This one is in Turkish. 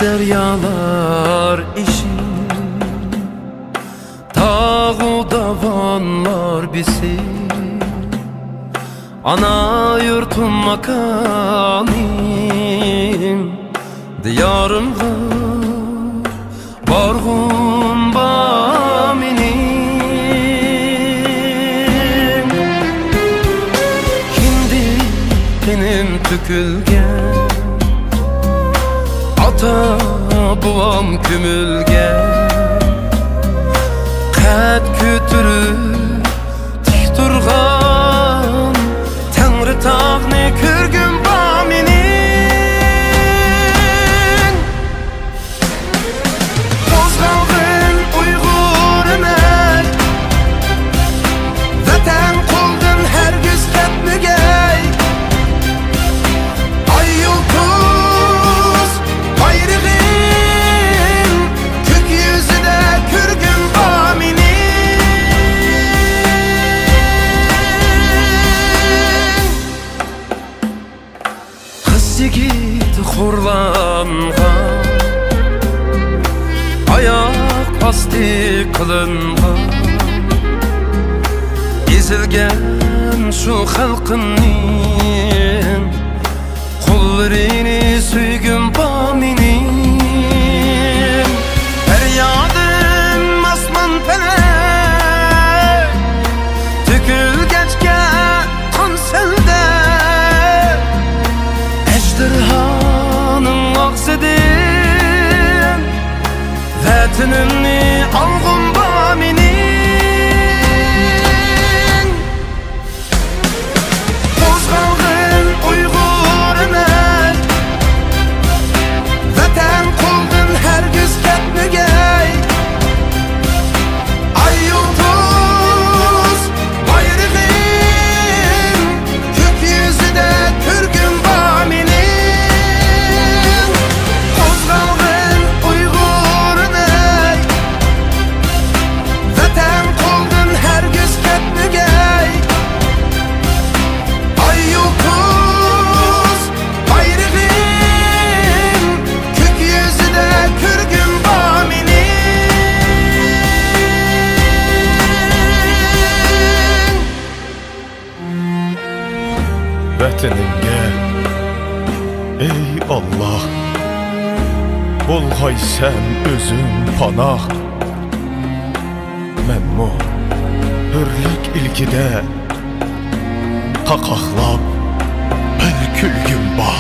deryalar işin, dağ davanlar bizi. Ana yurtum makanim, diyarımga barğum ba menim. Kimdi benim tükülgen, ata buvam kümülgen, qad kütürüp tik turgan Tangri tağni körgüm ba menin. Qozgalgın Uygur emek, vatan qoldun hergiz ketmegey. Ay yıldız bayrağın gökyüzüde körgüm ba yigit xorlanğan, ayak asti qılınğan, ezilgen şu xalqının qo'llarini suygum ba menin. Feryadim asman felek tükülgechga qonsilda, ejderhanın ağzıdım, vatanımni alğım ba menin. Qozgalgın Uygur emek, vatan qoldun hergiz ketmegey. Ay yıldız bayrağın gökyüzüde körgüm ba menin. Vətənimə, ey Allah, bolğay sən özün panah. Mən bu hürlük ilkidə qaqaqlab bir külgüm ba.